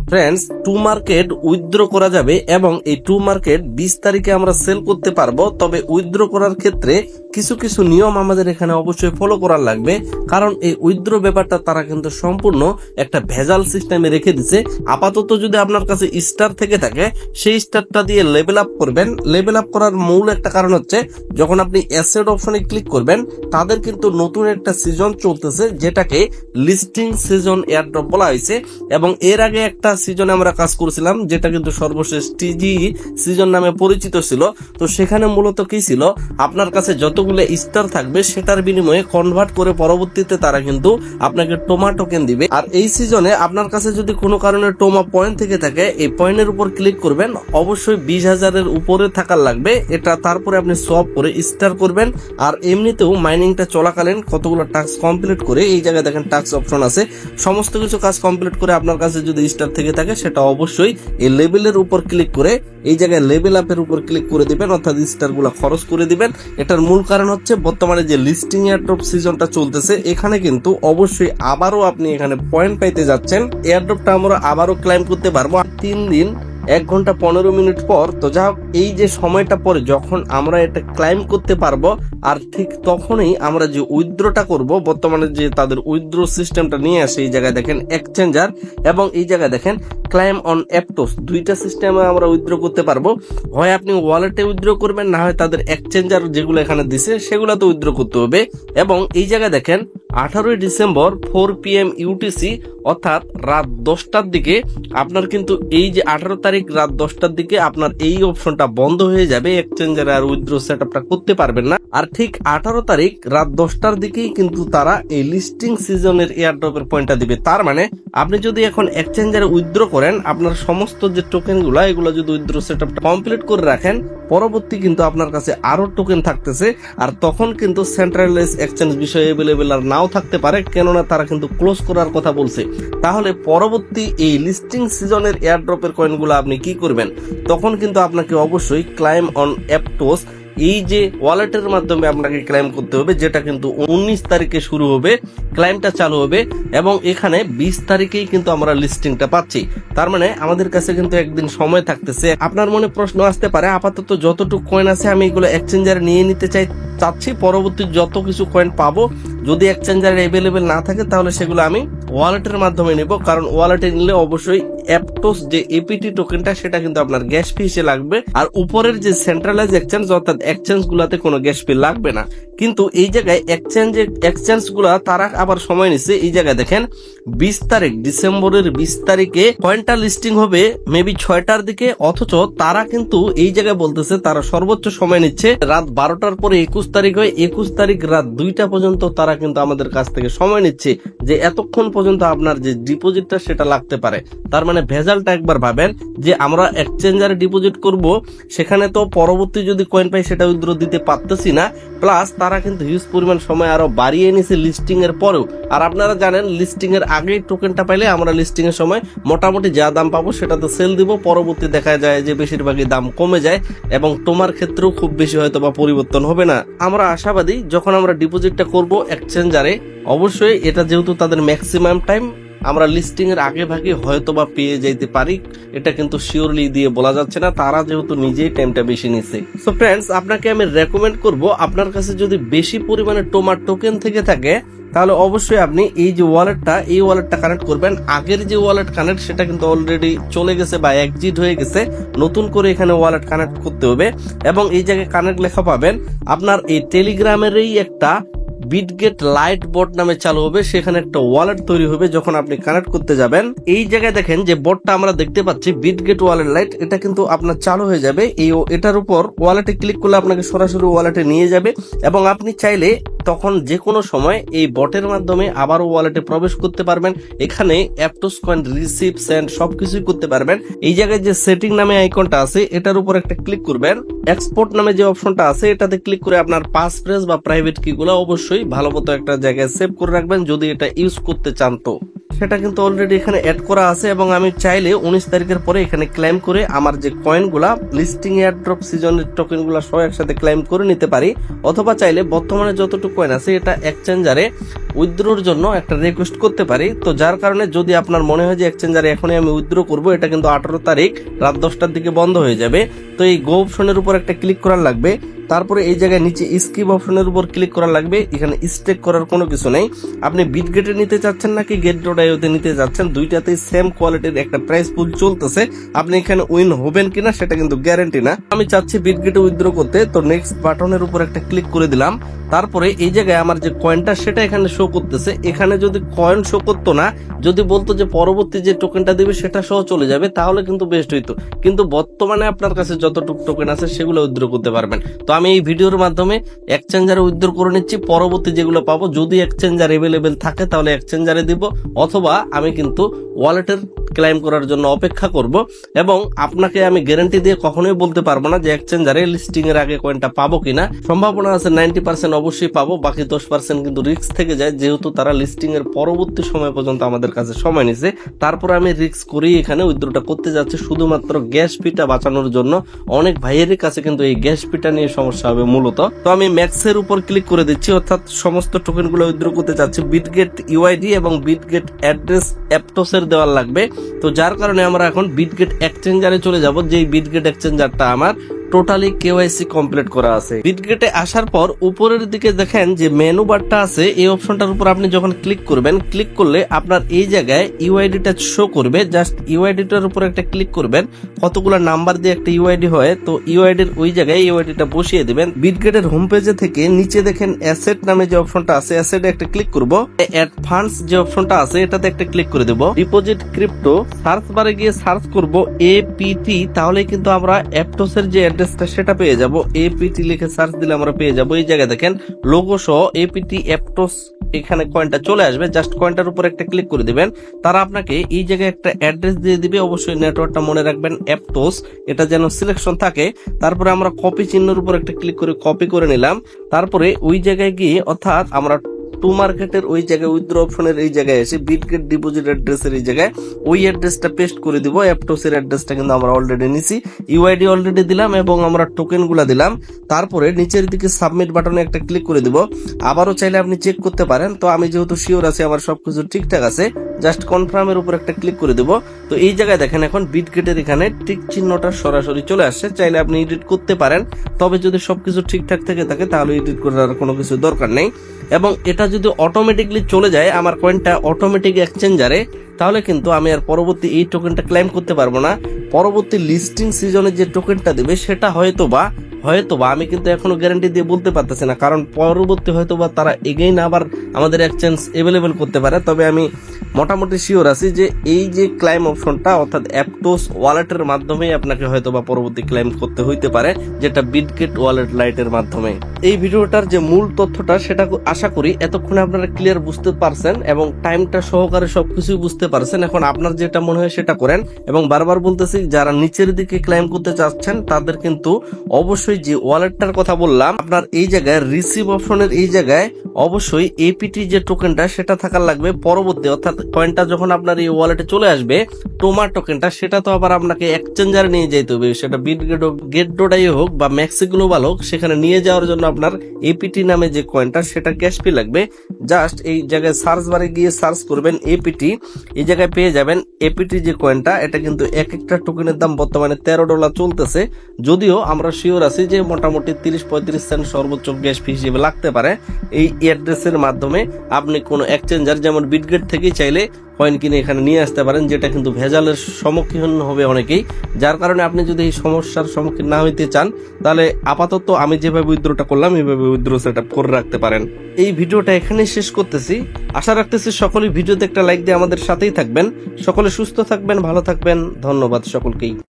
Friends, to market withdraw করা যাবে এবং এই টু মার্কেট 20 তারিখে আমরা সেল করতে পারবো। তবে উইথড্র করার ক্ষেত্রে কিছু কিছু নিয়ম আমাদের এখানে অবশ্যই ফলো করার লাগবে, কারণ এই উইথড্র ব্যাপারটা তারা কিন্তু সম্পূর্ণ একটা ভেজাল সিস্টেমে রেখে দিছে। আপাতত যদি আপনার কাছে স্টার থেকে থাকে, সেই স্টারটা দিয়ে লেভেল আপ করবেন। লেভেল আপ করার মূল একটা কারণ হচ্ছে, যখন আপনি অ্যাসেট অপশনে ক্লিক করবেন, তাদের কিন্তু নতুন একটা সিজন চলতেছে, যেটাকে লিস্টিং সিজন এয়ারড্রপ বলা হয়েছে। এবং এর আগে একটা সিজনে আমরা কাজ করেছিলাম, যেটা কিন্তু সর্বশেষ টিজি সিজন নামে পরিচিত ছিল। তো সেখানে মূলত কি ছিল, আপনার কাছে যতগুলো স্টার থাকবে সেটার বিনিময়ে কনভার্ট করে পরবর্তীতে তারা কিন্তু আপনাকে টোমা টোকেন দিবে। আর এই সিজনে আপনার কাছে যদি কোনো কারণে টোমা পয়েন্ট থেকে থাকে, এই পয়েন্টের উপর ক্লিক করবেন, অবশ্যই 20,000-এর উপরে থাকার লাগবে এটা। তারপরে আপনি সোয়াপ করে স্টার করবেন। আর এমনিতেও মাইনিংটা চলাকালীন কতগুলো টাস্ক কমপ্লিট করে, এই জায়গায় দেখেন টাস্ক অপশন আছে, সমস্ত কিছু কাজ কমপ্লিট করে আপনার কাছে যদি স্টার থেকে থাকে, সেটা অবশ্যই এই লেভেলের উপর ক্লিক করে এই জায়গায় লেভেল আপের উপর ক্লিক করে দিবেন, অর্থাৎ স্টার গুলা খরচ করে দিবেন। এটার মূল কারণ হচ্ছে, বর্তমানে যে লিস্টিং এয়ারড্রপ সিজনটা চলতেছে, এখানে কিন্তু অবশ্যই আবারও আপনি এখানে পয়েন্ট পাইতে যাচ্ছেন। এয়ারড্রপটা আমরা আবারও ক্লাইম করতে পারবো 3 দিন 1 ঘন্টা 15 মিনিট পর। তো যা হোক, এই যে সময়টা পরে যখন আমরা এটা ক্লাইম করতে পারবো, আর ঠিক তখনই আমরা যে উইথড্রটা করব, বর্তমানে যে তাদের উইথড্র সিস্টেমটা নিয়ে আসে, এই জায়গায় দেখেন এক্সচেঞ্জার এবং এই জায়গায় দেখেন ক্লাইম অন অ্যাপটোস, দুইটা সিস্টেমে আমরা উইথড্র করতে পারবো। হয় আপনি ওয়ালেটে উইথড্র করবেন, না হয় তাদের এক্সচেঞ্জার যেগুলো এখানে দিছে সেগুলোতে উইথড্র করতে হবে। এবং এই জায়গায় দেখেন 18 ডিসেম্বর 4 PM UTC, অর্থাৎ রাত 10টার দিকে আপনার কিন্তু এই যে 18 তারিখ রাত 10টার দিকে আপনার এই অপশনটা বন্ধ হয়ে যাবে, এক্সচেঞ্জারে আর উইথড্র সেটআপটা করতে পারবেন না। আর ঠিক 18 তারিখ রাত 10টার দিকেই কিন্তু তারা এই লিস্টিং সিজনের এয়ারড্রপের পয়েন্টটা দিবে। তার মানে আপনি যদি এখন এক্সচেঞ্জারে উইথড্র করেন, আপনার সমস্ত যে টোকেন গুলা, এগুলো যদি উইথড্র সেটআপটা কমপ্লিট করে রাখেন, পরবর্তী কিন্তু আপনার কাছে আরো টোকেন থাকতেছে। আর তখন কিন্তু সেন্ট্রালাইজ এক্সচেঞ্জ বিষয়ে এভেলেবেল আর নাও থাকতে পারে, কেননা তারা কিন্তু ক্লোজ করার কথা বলছে। তাহলে পরবর্তী এই লিস্টিং সিজনের এয়ারড্রপের কয়েনগুলো আপনি কি করবেন, তখন কিন্তু আপনাকে অবশ্যই ক্লাইম অন অ্যাপটোস, এই যে ওয়ালেটের মাধ্যমে আপনাকে ক্লাইম করতে হবে, যেটা কিন্তু 19 তারিখে শুরু হবে, ক্লাইমটা চালু হবে এবং এখানে 20 তারিখেই কিন্তু আমরা লিস্টিংটা পাচ্ছি। তার মানে আমাদের কাছে কিন্তু একদিন সময় থাকতেছে। আপনার মনে প্রশ্ন আসতে পারে, আপাতত যতটুকু কয়েন আছে আমি এগুলো এক্সচেঞ্জারে নিয়ে নিতে চাচ্ছি, পরবর্তী যত কিছু কয়েন পাবো যদি এক্সচেঞ্জারে অ্যাভেলেবেল না থাকে, তাহলে সেগুলো আমি ওয়ালেটের মাধ্যমে নিব। কারণ ওয়ালেটে নিলে অবশ্যই অ্যাপটোস যে এপিটি টোকেনটা, সেটা কিন্তু আপনার গ্যাস ফি হিসেবে লাগবে। আর উপরের যে সেন্ট্রালাইজ এক্সচেঞ্জ, অর্থাৎ এক্সচেঞ্জ গুলাতে কোনো গ্যাস ফি লাগবে না। কিন্তু এই জায়গায় এক্সচেঞ্জ গুলা তারা আবার সময় নিচ্ছে। এই জায়গায় দেখেন 20 তারিখ, ডিসেম্বরের 20 তারিখে কয়েনটা লিস্টিং হবে মেবি 6টার দিকে, অথচ তারা কিন্তু এই জায়গায় বলতেছে তারা সর্বোচ্চ সময় নিচ্ছে রাত 12টার পরে 21 তারিখ হয়, 21 তারিখ রাত 2টা পর্যন্ত তারা কিন্তু আমাদের কাছ থেকে সময় নিচ্ছে, যে এতক্ষণ পর্যন্ত আপনার যে ডিপোজিটটা সেটা লাগতে পারে। তার মানে ভেজালটা একবার ভাবেন, যে আমরা এক্সচেঞ্জারে ডিপোজিট করব, সেখানে তো পরবর্তী যদি কয়েন পাই সেটা উইথড্র দিতে পারতেছি না, প্লাস তারা কিন্তু হিউজ পরিমাণ সময় আরো বাড়িয়ে নিছে লিস্টিং এর পরেও। আর আপনারা জানেন, লিস্টিং এর আগে টোকেনটা পাইলে আমরা লিস্টিং এর সময় মোটামুটি যা দাম পাবো সেটাতে সেল দিব, পরবর্তী দেখা যায় যে বেশিরভাগই দাম কমে যায় এবং তোমার ক্ষেত্রেও খুব বেশি হয়তো বা পরিবর্তন হবে না। আমরা আশাবাদী, যখন আমরা ডিপোজিটটা করব এক্সচেঞ্জারে, অবশ্যই এটা যেহেতু তাদের ম্যাক্সিমাম টাইম, আমরা লিস্টিং এর আগে ভাগে হয়তো বা পেয়ে যাইতে পারি, এটা কিন্তু শিওরলি দিয়ে বলা যাচ্ছে না, তারা যেহেতু নিজেই টাইমটা বেশি নিচ্ছে। সো ফ্রেন্ডস, আপনাকে আমি রেকমেন্ড করব, আপনার কাছে যদি বেশি পরিমাণে টোমার টোকেন থেকে থাকে, তাহলে অবশ্যই আপনি এই যে ওয়ালেটটা কানেক্ট করবেন। আগের যে ওয়ালেট কানেক্ট, সেটা কিন্তু অলরেডি চলে গেছে বা এক্সিট হয়ে গেছে, নতুন করে এখানে ওয়ালেট কানেক্ট করতে হবে। এবং এই জায়গায় কানেক্ট লেখা পাবেন, আপনার এই টেলিগ্রামেরই একটা বিটগেট লাইট বট নামে চালু হবে, সেখানে একটা ওয়ালেট তৈরি হবে। যখন আপনি কানেক্ট করতে যাবেন, এই জায়গায় দেখেন যে বটটা আমরা দেখতে পাচ্ছি বিটগেট ওয়ালেট লাইট, এটা কিন্তু আপনার চালু হয়ে যাবে। এটার উপর ওয়ালেটে ক্লিক করলে আপনাকে সরাসরি ওয়ালেটে নিয়ে যাবে এবং আপনি চাইলে তখন যে কোনো সময় এই বটের মাধ্যমে আবারও ওয়ালেটে প্রবেশ করতে পারবেন। এখানে অ্যাপটোস কয়েন রিসিভ, সেন্ড সবকিছুই করতে পারবেন। এই জায়গায় যে সেটিং নামে আইকনটা আছে, এটার উপর একটা ক্লিক করবেন। এক্সপোর্ট নামে যে অপশনটা আছে, এটাতে ক্লিক করে আপনার পাস ফ্রেজ বা প্রাইভেট কি গুলো অবশ্যই ভালো মতো একটা জায়গায় সেভ করে রাখবেন, যদি এটা ইউজ করতে চান। তো সেটা কিন্তু অলরেডি এখানে অ্যাড করা আছে এবং আমি চাইলে 19 তারিখের পরে এখানে ক্লেম করে আমার যে কয়েনগুলা লিস্টিং এয়ারড্রপ সিজনের টোকেনগুলা সব একসাথে ক্লেম করে নিতে পারি, অথবা চাইলে বর্তমানে যতটুকু কয়েন আছে এটা এক্সচেঞ্জারে উইথড্রোর জন্য একটা রিকোয়েস্ট করতে পারি। তো যার কারণে যদি আপনার মনে হয় যে এক্সচেঞ্জারে এখনই আমি উইথড্রো করবো, এটা কিন্তু 18 তারিখ রাত 10টার দিকে বন্ধ হয়ে যাবে। তো এই গো অপশনের উপর একটা ক্লিক করার লাগবে, তারপরে এই জায়গায় নিচে স্কিপ অপশনের উপর ক্লিক করা লাগবে। এখানে স্টেক করার কোনো কিছু নেই। আপনি বিটগেটে নিতে চাচ্ছেন নাকি get.io-তে নিতে চাচ্ছেন, দুইটাতেই সেম কোয়ালিটির একটা প্রাইস পুল চলতেছে। আপনি এখানে উইন হবেন কিনা সেটা কিন্তু গ্যারান্টি না। আমি চাচ্ছি বিটগেটে উইথড্র করতে, তো নেক্সট বাটনের উপর একটা ক্লিক করে দিলাম। তারপরে এই জায়গায় আমার যে কয়েনটা সেটা এখানে শো করতেছে। এখানে যদি কয়েন শো করতো না, যদি বলতো যে পরবর্তী যে টোকেনটা দিবে সেটা সহ চলে যাবে, তাহলে কিন্তু বেস্ট হইতো। কিন্তু বর্তমানে আপনার কাছে যতটুকু টোকেন আছে সেগুলো উইথড্র করতে পারবেন। তো আমি এই ভিডিওর মাধ্যমে এক্সচেঞ্জারে উইথড্র করে নিচ্ছি, পরবর্তী যেগুলো পাবো যদি এক্সচেঞ্জার এভেলেবেল থাকে তাহলে এক্সচেঞ্জারে দিব, অথবা আমি কিন্তু ওয়ালেটের ক্লেম করার জন্য অপেক্ষা করব। এবং আপনাকে আমি গ্যারান্টি দিয়ে কখনোই বলতে পারবো না যে এক্সচেঞ্জারে লিস্টিং এর আগে কয়েনটা পাবো কিনা। সম্ভাবনা আছে 90% অবশ্যই পাবো, বাকি 10% কিন্তু রিস্ক থেকে যায়, যেহেতু তারা লিস্টিং এর পরবর্তী সময় পর্যন্ত আমাদের কাছে সময় নিছে। তারপর আমি রিস্ক করেই এখানে উইথড্রটা করতে যাচ্ছি, শুধুমাত্র গ্যাস ফিটা বাঁচানোর জন্য। অনেক ভাইয়ের কাছে কিন্তু এই গ্যাস ফিটা নিয়ে সমস্যা হবে মূলত। তো আমি ম্যাক্সের উপর ক্লিক করে দিচ্ছি, অর্থাৎ সমস্ত টোকেন গুলো উইথড্র করতে চাচ্ছি। বিটগেট ইউআইডি এবং বিটগেট অ্যাড্রেস অ্যাপটোসের দেওয়ার লাগবে। তো যার কারণে আমরা এখন বিটগেট এক্সচেঞ্জারে চলে যাব, যেই বিটগেট এক্সচেঞ্জারটা আমার টোটালি কেওয়াইসি কমপ্লিট করা আছে। বিটগেটে আসার পর উপরের দিকে দেখেন যে মেনু বারটা আছে, এই অপশনটার উপর আপনি যখন ক্লিক করবেন, ক্লিক করলে আপনার এই জায়গায় ইউআইডিটা শো করবে। জাস্ট ইউআইডিটার উপর একটা ক্লিক করবেন, কতগুলো নাম্বার দিয়ে একটা ইউআইডি হয়, তো ইউআইডির ওই জায়গায় ইউআইডিটা বসিয়ে দিবেন। বিটগেটের হোম পেজে থেকে নিচে দেখেন অ্যাসেট নামে যে অপশনটা আছে, অ্যাসেটে একটা ক্লিক করব। অ্যাড ফান্ডস যে অপশনটা আছে এটাতে একটা ক্লিক করে দেব। ডিপোজিট ক্রিপ্টো সার্চ বারে গিয়ে সার্চ করব এপিটি, তাহলে কিন্তু আমরা অ্যাপটোসের যে অ্যাড্রেসটা সেটা পেয়ে যাব। এপিটি লিখে সার্চ দিলে আমরা পেয়ে যাব। এই জায়গায় দেখেন লোগো সহ এপিটি অ্যাপটোস এখানে কয়েনটা চলে আসবে। জাস্ট কয়েনটার উপর একটা ক্লিক করে দিবেন, তারা আপনাকে এই জায়গায় একটা অ্যাড্রেস দিয়ে দিবে। অবশ্যই নেটওয়ার্কটা মনে রাখবেন অ্যাপটোস, এটা যেন সিলেকশন থাকে। তারপরে আমরা কপি চিহ্নের উপর একটা ক্লিক করে কপি করে নিলাম। তারপরে ওই জায়গায় গিয়ে, অর্থাৎ আমরা টু মার্কেটের ওই জায়গায় উইথড্র অপশনের এই জায়গায় এসে বিটগেট ডিপোজিট অ্যাড্রেসের এই জায়গায় ওই অ্যাড্রেসটা পেস্ট করে দিব। অ্যাপটোসের অ্যাড্রেসটা কিন্তু আমরা অলরেডি নিছি, ইউআইডি অলরেডি দিলাম এবং আমরা টোকেনগুলো দিলাম। তারপরে নিচের দিকে সাবমিট বাটনে একটা ক্লিক করে দিব। আবারও চাইলে আপনি চেক করতে পারেন, তো আমি যেহেতু শিওর আছি আমার সবকিছু ঠিকঠাক আছে, জাস্ট কনফার্মের উপর একটা ক্লিক করে দেব। তো এই জায়গায় দেখেন এখন বিটগেটের এখানে টিক চিহ্নটা সরাসরি চলে আসছে। চাইলে আপনি এডিট করতে পারেন, তবে যদি সবকিছু ঠিকঠাক থেকে থাকে তাহলে এডিট করার কোনো কিছু দরকার নেই। এবং এটা যদি অটোমেটিকলি চলে যায় আমার কয়েনটা অটোমেটিক এক্সচেঞ্জারে, তাহলে কিন্তু আমি আর পরবর্তী এই টোকেনটা ক্লেম করতে পারবো না। পরবর্তী লিস্টিং সিজনে যে টোকেনটা দেবে সেটা হয়তোবা আমি কিন্তু এখনো গ্যারান্টি দিয়ে বলতে পারতেছি না, কারণ পরবর্তী হয়তোবা তারা এগেইন আবার আমাদের এক্সচেঞ্জ এভেলেবেল করতে পারে। তবে আমি মোটামুটি শিওর আছি যে এই যে ক্লেম অপশনটা, অর্থাৎ অ্যাপটোস ওয়ালেটের মাধ্যমেই আপনাকে হয়তোবা পরবর্তী ক্লেম করতে হইতে পারে, যেটা বিটগেট ওয়ালেট লাইটের মাধ্যমে। এই ভিডিওটার যে মূল তথ্যটা সেটা আশা করি এতক্ষণে আপনারা ক্লিয়ার বুঝতে পারছেন এবং টাইমটা সহকারে সবকিছুই বুঝতে পারছেন। এখন আপনার যেটা মনে হয় সেটা করেন। এবং বারবার বলতেছি, যারা নিচের দিকে ক্লেম করতে চাচ্ছেন তাদের কিন্তু অবশ্যই যে ওয়ালেটটার কথা বললাম, আপনার এই জায়গায় রিসিভ অপশনের এই জায়গায় অবশ্যই এপিটি যে টোকেনটা সেটা থাকার লাগবে। পরবর্তী অর্থাৎ কয়েনটা যখন আপনার এই ওয়ালেটে চলে আসবে, টোমার টোকেনটা, সেটা তো আবার আপনাকে এক্সচেঞ্জারে নিয়ে যেতে হবে। সেটা বিটগেট হোক, get.io হোক বা ম্যাক্সি গ্লোবাল হোক, সেখানে নিয়ে যাওয়ার জন্য আপনার এপিটি নামে যে কয়েনটা সেটা ক্যাশ ফি লাগবে। জাস্ট এই জায়গায় সার্চ বারে গিয়ে সার্চ করবেন এপিটি, এই জায়গায় পেয়ে যাবেন এপিটি যে কয়েনটা। এটা কিন্তু এক একটা টোকেনের দাম বর্তমানে $13 চলতেছে, যদিও আমরা শিওর আছি যে মোটামুটি 30-35 সেন্ট সর্বোচ্চ গ্যাস ফি হিসেবে লাগতে পারে। এই অ্যাড্রেসের মাধ্যমে আপনি কোনো এক্সচেঞ্জার যেমন বিটগেট থেকেই চাইলে কয়েন কিনে এখানে নিয়ে আসতে পারেন, যেটা কিন্তু ভেজালের সম্মুখীন হবে অনেকেই। যার কারণে আপনি যদি এই সমস্যার সম্মুখীন না হইতে চান, তাহলে আপাতত আমি যেভাবে উইথড্রটা করলাম এইভাবে উইথড্র সেটআপ করে রাখতে পারেন। এই ভিডিওটা এখানেই শেষ করতেছি। আশা রাখতেছি সকলেই ভিডিওতে একটা লাইক দিয়ে আমাদের সাথেই থাকবেন। সকলে সুস্থ থাকবেন, ভালো থাকবেন। ধন্যবাদ সকলকেই।